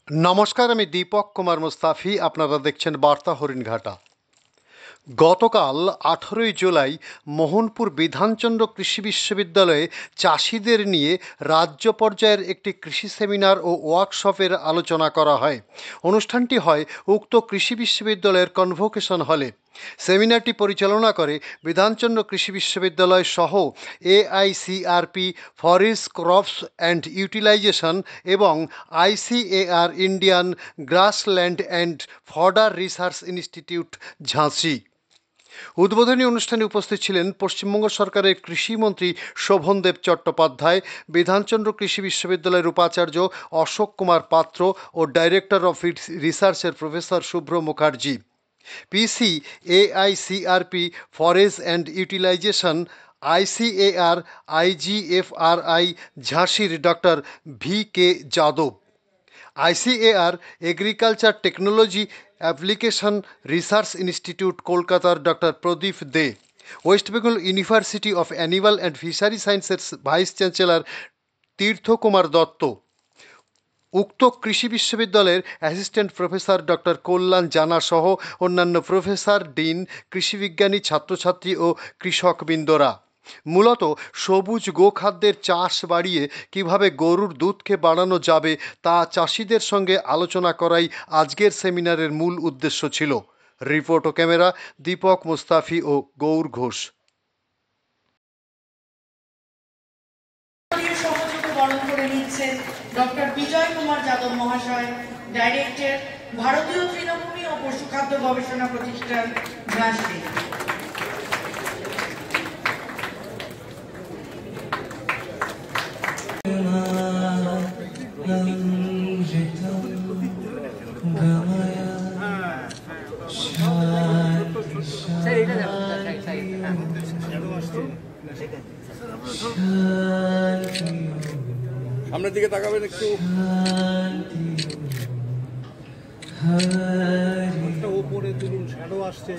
নমস্কার, আমি দীপক কুমার মুস্তাফি। আপনারা দেখছেন বার্তা হরিণঘাটা। গতকাল 18ই জুলাই মোহনপুর বিধানচন্দ্র কৃষি বিশ্ববিদ্যালয়ে চাষিদের নিয়ে রাজ্য পর্যায়ের একটি কৃষি সেমিনার ও ওয়ার্কশপের আলোচনা করা হয়। অনুষ্ঠানটি হয় উক্ত কৃষি বিশ্ববিদ্যালয়ের কনভোকেশন হলে। সেমিনারটি পরিচালনা করে বিধানচন্দ্র কৃষি বিশ্ববিদ্যালয় সহ AICRP forest crops and utilization এবং ICAR Indian grassland and fodder research institute ঝাঁসি। উদ্বোধনী অনুষ্ঠানে উপস্থিত ছিলেন পশ্চিমবঙ্গ সরকারের কৃষিমন্ত্রী শোভনদেব চট্টোপাধ্যায়, বিধানচন্দ্র কৃষি বিশ্ববিদ্যালয়ের উপাচার্য অশোক কুমার পাত্র ও ডাইরেক্টর অফ রিসার্চের professor Shubhra Mukherjee. PC AICRP forest and utilization ICAR IGFRI ঝাঁসির doctor VK Yadav, ICAR agriculture technology application research institute কলকাতার doctor Pradip De, West Bengal university of animal and fishery সায়েন্সের ভাইস চ্যান্সেলর তীর্থ কুমার দত্ত, উক্ত কৃষি বিশ্ববিদ্যালয়ের অ্যাসিস্ট্যান্ট প্রফেসর ডক্টর কল্যাণ জানা সহ অন্যান্য প্রফেসর, ডিন, কৃষিবিজ্ঞানী, ছাত্রছাত্রী ও কৃষকবৃন্দরা। মূলত সবুজ গোখাদ্যের চাষ বাড়িয়ে কিভাবে গরুর দুধকে বাড়ানো যাবে তা চাষিদের সঙ্গে আলোচনা করাই আজকের সেমিনারের মূল উদ্দেশ্য ছিল। রিপোর্ট ও ক্যামেরা দীপক মুস্তাফি ও গৌর ঘোষ। সহযোগে বরণ করে নিচ্ছেন ডক্টর বিজয় কুমার যাদব মহাশয়, ডাইরেক্টর, ভারতীয় তৃণভূমি ও পশুখাদ্য গবেষণা প্রতিষ্ঠান ঝাঁসি। সামনের দিকে তাকাবেন একটু, উপরে তুলুন, শ্যাডো আসছে।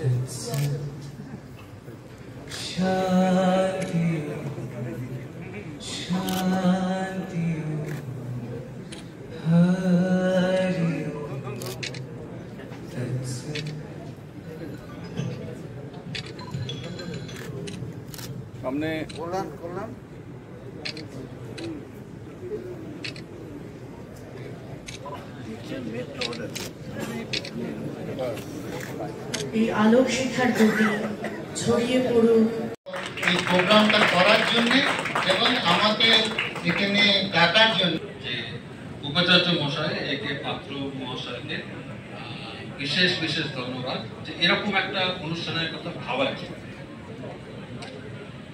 সামনে করলাম। এই আলোক শিক্ষার গতি ছড়িয়ে পড়ুক। এই প্রোগ্রামটা করার জন্য এবং আমাদের এখানে ডাকার জন্য যে উপাচার্য মশাই একে পাত্র মহাশয়কে বিশেষ বিশেষ ধন্যবাদ যে এরকম একটা অনুষ্ঠানের কথা ভাবায়।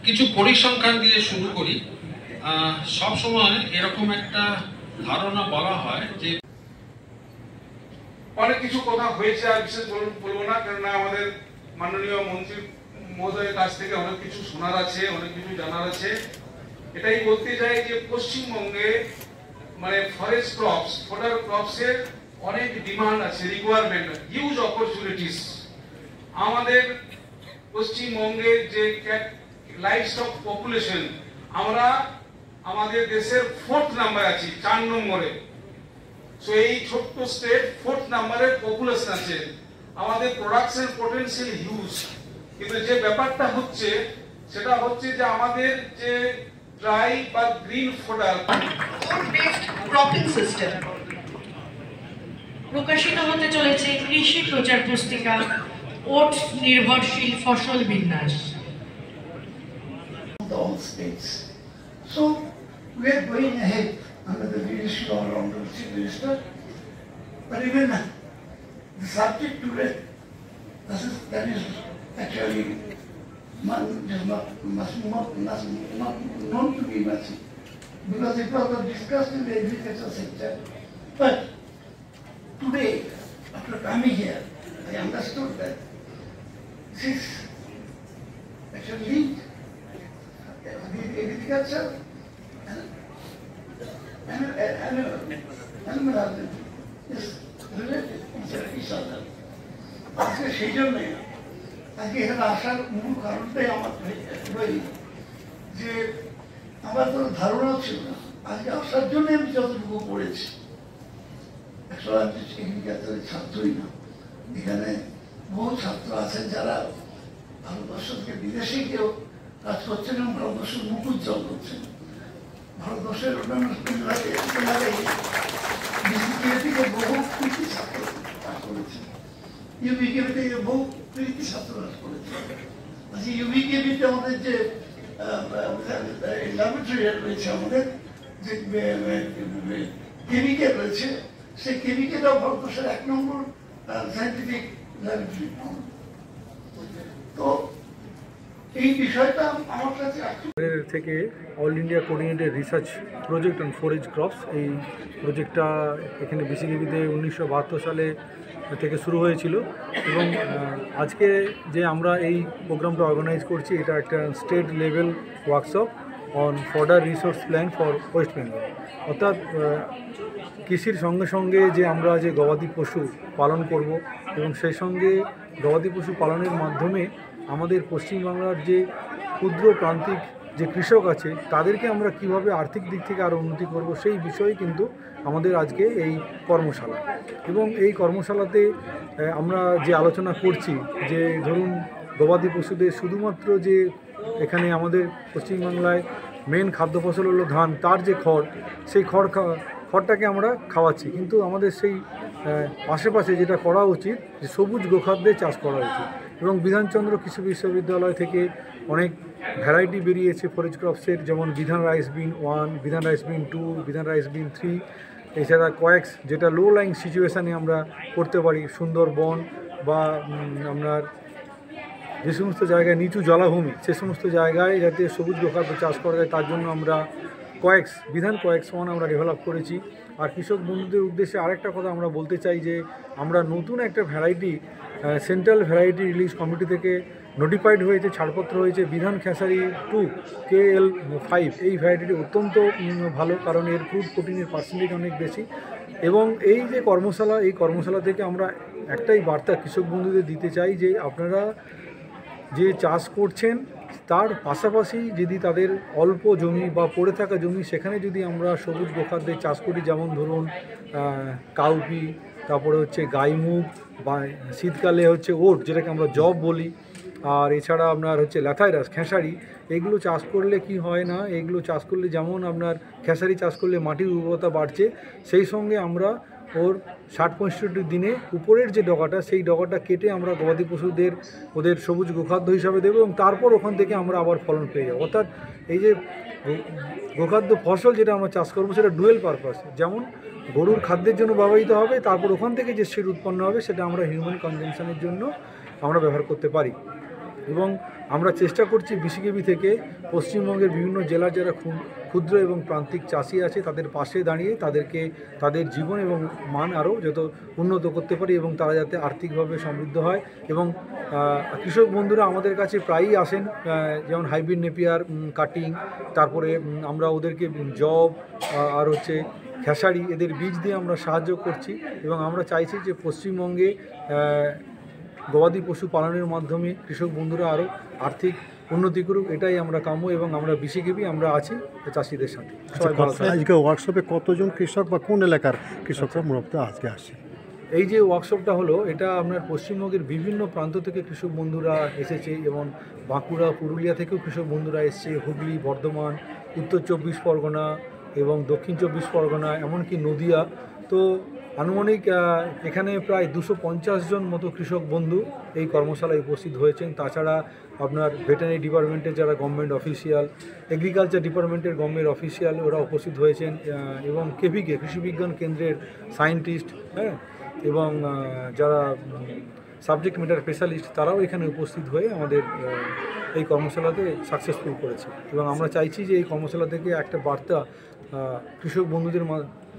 কিছু পরিসংখ্যান দিয়ে শুরু করি। সব সময় এরকম একটা ধারণা বলা হয় যে অনেক কিছু কথা হয়েছে, আর বিশেষ বলবো না, কেননা আমাদের মাননীয় মন্ত্রী মহোদয়ের কাছ থেকে অনেক কিছু শোনার আছে, অনেক কিছু জানার আছে। এটাই বলতে চাই যে পশ্চিমবঙ্গে মানে ফরেস্ট ক্রপস, ফডার ক্রপসের অনেক ডিমান্ড আছে, রিকোয়ারমেন্ট, হিউজ অপরচুনিটিস। আমাদের পশ্চিমবঙ্গের যে লাইভস্টক পপুলেশন, আমরা আমাদের দেশের 4th নাম্বার আছি, 4 নম্বরে। সো এই ছোট্ট স্টেট 4th নাম্বারের পপুলেশন আছে। আমাদের প্রোডাকশন পোটেনশিয়াল হিউজ, কিন্তু যে ব্যাপারটা হচ্ছে সেটা হচ্ছে যে আমাদের যে ড্রাই বা গ্রিন ফডার ক্রপিং সিস্টেম প্রকাশিত হতে চলেছে কৃষি প্রচার পুস্তিকা ওট নির্ভরশীল ফসল বিন্যাস। All states. So we are going ahead under the leadership of our Honorable Chief Minister. But even the subject today, that is actually not known to be much, because it was discussed in the agriculture sector. But today, after coming here, I understood that this is actually linked. Agriculture and animal husbandry is related to each other. আজকে সেই জন্যই আজকে এখানে আসার মূল কারণটাই আমার যে আমার কোনো ধারণা ছিল না। আজকে আসার জন্য আমি যতটুকু পড়েছি 138 এগ্রিকালচারের ছাত্রই না, এখানে বহু ছাত্র আছেন যারা ভারতবর্ষ থেকে বিদেশে কেউ কাজ করছেন এবং ভারতবর্ষের মুখ উজ্জ্বল করছেন। ভারতবর্ষের অন্যান্য বিভাগে থেকে বহু কৃতি ছাত্র পাঠ করেছেন, ইউবিকেবি থেকে বহু কৃতি ছাত্র পাঠ করেছেন। আচ্ছা, ইউবিকেবিতে আমাদের যে ল্যাবরেটরি রয়েছে, আমাদের যে কেমিক্যাল রয়েছে, সেই কেমিক্যালটাও ভারতবর্ষের 1 নম্বর সায়েন্টিফিক ল্যাবরেটরি। তো এই বিষয়টা আমার কাছে থেকে all India coordinated research project on forage crops, এই প্রজেক্টটা এখানে বিসিকেবিতে 1972 সালে থেকে শুরু হয়েছিল এবং আজকে যে আমরা এই প্রোগ্রামটা অর্গানাইজ করছি, এটা একটা state level workshop on fodder resource plan for West Bengal. অর্থাৎ কৃষির সঙ্গে সঙ্গে যে আমরা যে গবাদি পশু পালন করব এবং সেই সঙ্গে গবাদি পশু পালনের মাধ্যমে আমাদের পশ্চিমবাংলার যে ক্ষুদ্র প্রান্তিক যে কৃষক আছে তাদেরকে আমরা কিভাবে আর্থিক দিক থেকে আরও উন্নতি করব, সেই বিষয়ে কিন্তু আমাদের আজকে এই কর্মশালা। এবং এই কর্মশালাতে আমরা যে আলোচনা করছি যে ধরুন গবাদি পশুদের শুধুমাত্র যে এখানে আমাদের পশ্চিমবাংলায় মেন খাদ্য ফসল হলো ধান, তার যে খড়, সেই খড়টাকে আমরা খাওয়াচ্ছি, কিন্তু আমাদের সেই আশেপাশে যেটা করা উচিত যে সবুজ গোখাদ্যে চাষ করা উচিত। এবং বিধানচন্দ্র কৃষি বিশ্ববিদ্যালয় থেকে অনেক ভ্যারাইটি বেরিয়েছে ফরেজ ক্রপসের, যেমন বিধান রাইস বিন 1, বিধান রাইস বিন 2, বিধান রাইস বিন 3, এছাড়া কয়েক্স যেটা লো লাইং সিচুয়েশানে আমরা করতে পারি, সুন্দরবন বা আপনার যে সমস্ত জায়গায় নিচু জলাভূমি সে সমস্ত জায়গায় যাতে সবুজ গোখাদ্য চাষ করা যায় তার জন্য আমরা কয়েক্স বিধান কয়েক্স 1 আমরা ডেভেলপ করেছি। আর কৃষক বন্ধুদের উদ্দেশ্যে আরেকটা কথা আমরা বলতে চাই যে আমরা নতুন একটা variety central variety release committee থেকে নোটিফাইড হয়েছে, ছাড়পত্র হয়েছে, বিধান খেসারি 2 KL5। এই ভ্যারাইটিটি অত্যন্ত ভালো, কারণ এর ফুড প্রোটিনের পার্সেন্টেজ অনেক বেশি। এবং এই যে কর্মশালা, এই কর্মশালা থেকে আমরা একটাই বার্তা কৃষক বন্ধুদের দিতে চাই যে আপনারা যে চাষ করছেন তার পাশাপাশি যদি তাদের অল্প জমি বা পড়ে থাকা জমি, সেখানে যদি আমরা সবুজ গোখাদ্যে চাষ করি, যেমন ধরুন কাউপি, তারপরে হচ্ছে গাইমুখ, বা শীতকালে হচ্ছে ওট যেটাকে আমরা জব বলি, আর এছাড়া আপনার হচ্ছে ল্যাথাইরাস খেসারি, এগুলো চাষ করলে কি হয় না, এগুলো চাষ করলে যেমন আপনার খেসারি চাষ করলে মাটির উর্বরতা বাড়ছে, সেই সঙ্গে আমরা ওর 60-65 দিনে উপরের যে ডগাটা, সেই ডগাটা কেটে আমরা গবাদি পশুদের ওদের সবুজ গোখাদ্য হিসাবে দেবো এবং তারপর ওখান থেকে আমরা আবার ফলন পেয়ে যাবো। অর্থাৎ এই যে গোখাদ্য ফসল যেটা আমরা চাষ করবো সেটা ডুয়েল পারপাস, যেমন গরুর খাদ্যের জন্য ব্যবহৃত হবে, তারপর ওখান থেকে যে সিড উৎপন্ন হবে সেটা আমরা হিউম্যান কনজাম্পশনের জন্য আমরা ব্যবহার করতে পারি। এবং আমরা চেষ্টা করছি বিসিকেবি থেকে পশ্চিমবঙ্গের বিভিন্ন জেলার যারা ক্ষুদ্র এবং প্রান্তিক চাষি আছে তাদের পাশে দাঁড়িয়ে তাদেরকে তাদের জীবন এবং মান আরও যত উন্নত করতে পারি এবং তারা যাতে আর্থিকভাবে সমৃদ্ধ হয়। এবং কৃষক বন্ধুরা আমাদের কাছে প্রায়ই আসেন, যেমন হাইব্রিড নেপিয়ার কাটিং, তারপরে আমরা ওদেরকে জব আর হচ্ছে খেসারি এদের বীজ দিয়ে আমরা সাহায্য করছি। এবং আমরা চাইছি যে পশ্চিমবঙ্গে গবাদি পশু পালনের মাধ্যমে কৃষক বন্ধুরা আরও আর্থিক উন্নতি করুক, এটাই আমরা কাম্য। এবং আমরা বিসিকেবি আমরা আছি চাষিদের সাথে। আজকে ওয়ার্কশপে কতজন কৃষক বা কোন এলাকার কৃষকরা মূলত আজকে আসে? এই যে ওয়ার্কশপটা হলো, এটা আপনার পশ্চিমবঙ্গের বিভিন্ন প্রান্ত থেকে কৃষক বন্ধুরা এসেছে, এবং বাঁকুড়া পুরুলিয়া থেকেও কৃষক বন্ধুরা এসছে, হুগলি, বর্ধমান, উত্তর 24 পরগনা এবং দক্ষিণ 24 পরগনা, এমনকি নদিয়া। তো আনুমানিক এখানে প্রায় 250 জন মতো কৃষক বন্ধু এই কর্মশালায় উপস্থিত হয়েছেন। তাছাড়া আপনার ভেটেরিনারি ডিপার্টমেন্টের যারা গভর্নমেন্ট অফিসিয়াল, এগ্রিকালচার ডিপার্টমেন্টের গভর্নমেন্ট অফিসিয়াল ওরা উপস্থিত হয়েছেন, এবং কেভিকে কৃষি বিজ্ঞান কেন্দ্রের সায়েন্টিস্ট, হ্যাঁ, এবং যারা সাবজেক্ট ম্যাটার স্পেশালিস্ট তারাও এখানে উপস্থিত হয়ে আমাদের এই কর্মশালাতে সাকসেসফুল করেছে। এবং আমরা চাইছি যে এই কর্মশালা থেকে একটা বার্তা কৃষক বন্ধুদের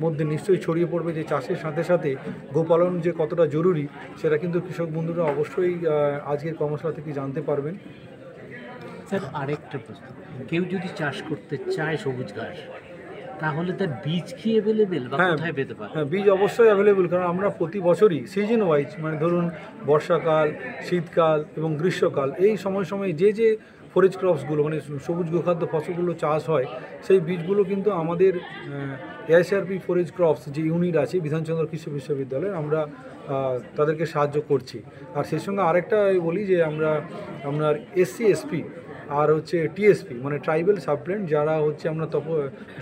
মধ্যে নিশ্চয়ই ছড়িয়ে পড়বে যে চাষের সাথে সাথে গোপালন যে কতটা জরুরি, সেটা কিন্তু কৃষক বন্ধুরা অবশ্যই আজকের কর্মশালা থেকে জানতে পারবেন। স্যার, আরেকটা প্রশ্ন, কেউ যদি চাষ করতে চায় সবুজ ঘাস, তাহলে তার বীজ কি অ্যাভেলেবেল বা কোথায় পেতে পারে? হ্যাঁ, বীজ অবশ্যই অ্যাভেলেবেল, কারণ আমরা প্রতি বছরই সিজন ওয়াইজ, মানে ধরুন বর্ষাকাল, শীতকাল এবং গ্রীষ্মকাল, এই সময় যে ফরেজ ক্রপসগুলো মানে সবুজ গোখাদ্য ফসলগুলো চাষ হয় সেই বীজগুলো কিন্তু আমাদের AICRP ফরেজ ক্রপস যে ইউনিট আছে বিধানচন্দ্র কৃষি বিশ্ববিদ্যালয়ে আমরা তাদেরকে সাহায্য করছি। আর সেই সঙ্গে আরেকটা বলি যে আমরা আপনার SC SP আর হচ্ছে TSP মানে ট্রাইবেল সাবপ্ল্যান্ট যারা হচ্ছে আমরা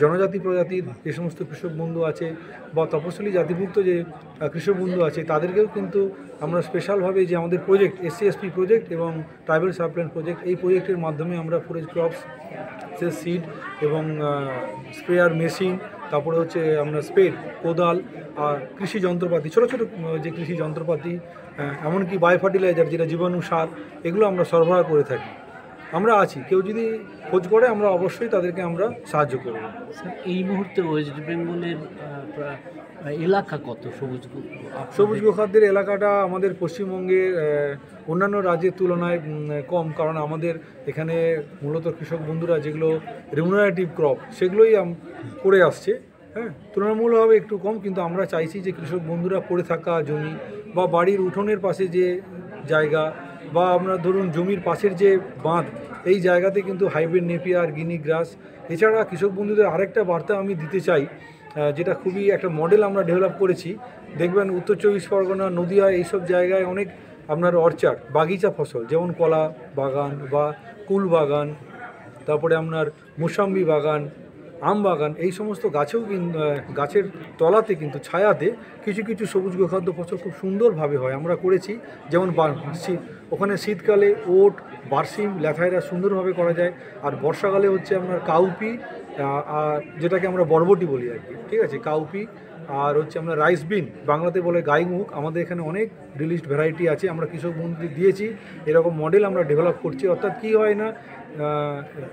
জনজাতি প্রজাতির যে সমস্ত কৃষক বন্ধু আছে বা তপশিলি জাতিভুক্ত যে কৃষক বন্ধু আছে তাদেরকেও কিন্তু আমরা স্পেশালভাবে যে আমাদের প্রজেক্ট SC SP প্রজেক্ট এবং ট্রাইবেল সাবপ্ল্যান্ট প্রজেক্ট এই প্রজেক্টের মাধ্যমে আমরা ফরেজ ক্রপস সিড এবং স্প্রেয়ার মেশিন তারপরে হচ্ছে আমরা স্পেড কোদাল আর কৃষি যন্ত্রপাতি ছোটো ছোটো যে কৃষি যন্ত্রপাতি এমনকি বায়ো ফার্টিলাইজার যেটা জীবাণু সার এগুলো আমরা সরবরাহ করে থাকি। আমরা আছি, কেউ যদি খোঁজ করে আমরা অবশ্যই তাদেরকে আমরা সাহায্য করব। এই মুহূর্তে ওয়েস্ট বেঙ্গলের এলাকা কত সবুজ গোখাদ্যের এলাকাটা আমাদের পশ্চিমবঙ্গের অন্যান্য রাজ্যের তুলনায় কম, কারণ আমাদের এখানে মূলত কৃষক বন্ধুরা যেগুলো রেমুনারেটিভ ক্রপ সেগুলোই করে আসছে, হ্যাঁ, তুলনামূলকভাবে একটু কম। কিন্তু আমরা চাইছি যে কৃষক বন্ধুরা পড়ে থাকা জমি বা বাড়ির উঠোনের পাশে যে জায়গা বা আপনার ধরুন জমির পাশের যে বাঁধ এই জায়গাতে কিন্তু হাইব্রিড নেপিয়ার গিনি গ্রাস এছাড়া কৃষক বন্ধুদের আরেকটা বার্তা আমি দিতে চাই, যেটা খুবই একটা মডেল আমরা ডেভেলপ করেছি। দেখবেন উত্তর চব্বিশ পরগনা নদিয়া এইসব জায়গায় অনেক আপনার অর্চার্ড বাগিচা ফসল যেমন কলা বাগান বা কুল বাগান, তারপরে আপনার মোসাম্বি বাগান, আম বাগান, এই সমস্ত গাছেও গাছের তলাতে কিন্তু ছায়াতে কিছু কিছু সবুজ গোখাদ্য ফসল খুব সুন্দরভাবে হয়, আমরা করেছি। যেমন ওখানে শীতকালে ওট বার্সিম ল্যাথাইরা সুন্দরভাবে করা যায়, আর বর্ষাকালে হচ্ছে আপনার কাউপি আর যেটাকে আমরা বরবটি বলি আর কি, ঠিক আছে, কাউপি আর হচ্ছে আমরা রাইস বিন বাংলাতে বলে গাইমুখ। আমাদের এখানে অনেক রিলিজড ভ্যারাইটি আছে, আমরা কৃষক বন্ধুদের দিয়েছি, এরকম মডেল আমরা ডেভেলপ করছি। অর্থাৎ কী হয় না,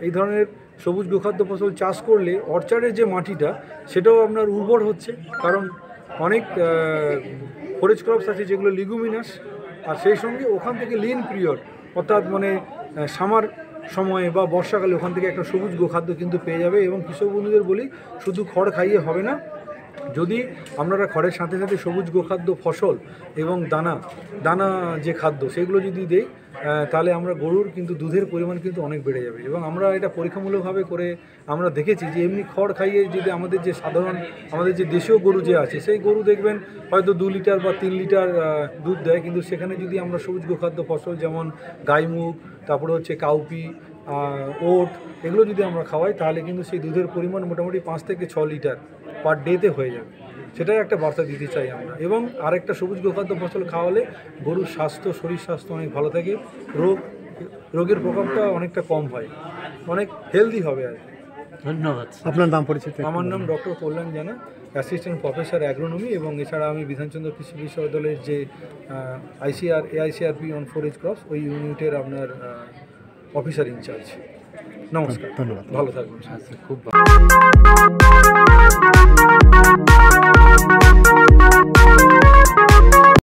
এই ধরনের সবুজ গোখাদ্য ফসল চাষ করলে অর্চার্ডের যে মাটিটা সেটাও আপনার উর্বর হচ্ছে, কারণ অনেক ফরেজ ক্রপস আছে যেগুলো লিগুমিনাস, আর সেই সঙ্গে ওখান থেকে লিন পিরিয়ড অর্থাৎ মানে সামার সময়ে বা বর্ষাকালে ওখান থেকে একটা সবুজ গোখাদ্য কিন্তু পেয়ে যাবে। এবং কৃষক বন্ধুদের বলি শুধু খড় খাইয়ে হবে না, যদি আপনারা খড়ের সাথে সাথে সবুজ গোখাদ্য ফসল এবং দানা যে খাদ্য সেগুলো যদি দেই তাহলে আমরা গরুর কিন্তু দুধের পরিমাণ কিন্তু অনেক বেড়ে যাবে। এবং আমরা এটা পরীক্ষামূলকভাবে করে আমরা দেখেছি যে এমনি খড় খাইয়ে যদি আমাদের যে সাধারণ আমাদের যে দেশীয় গরু যে আছে সেই গরু দেখবেন হয়তো 2 লিটার বা 3 লিটার দুধ দেয়, কিন্তু সেখানে যদি আমরা সবুজ গোখাদ্য ফসল যেমন গাইমুখ তারপরে হচ্ছে কাউপি ওট এগুলো যদি আমরা খাওয়াই তাহলে কিন্তু সেই দুধের পরিমাণ মোটামুটি 5 থেকে 6 লিটার পার ডেতে হয়ে যাবে। সেটাই একটা বার্তা দিতে চাই আমরা। এবং আরেকটা সবুজ গোখাদ্য ফসল খাওয়ালে গরুর স্বাস্থ্য শরীর স্বাস্থ্য অনেক ভালো থাকে, রোগের প্রভাবটা অনেকটা কম হয়, অনেক হেলদি হবে আর কি। ধন্যবাদ। আপনার নাম পরিচিত? আমার নাম ডক্টর কল্যাণ জানা, অ্যাসিস্ট্যান্ট প্রফেসর অ্যাগ্রোনমি, এবং এছাড়া আমি বিধানচন্দ্র কৃষি বিশ্ববিদ্যালয়ের যে AICRP অন ফরেজ ক্রপস ওই ইউনিটের আপনার অফিসার ইনচার্জ। নমস্কার, ধন্যবাদ, ভালো থাকবেন। খুব ভালো।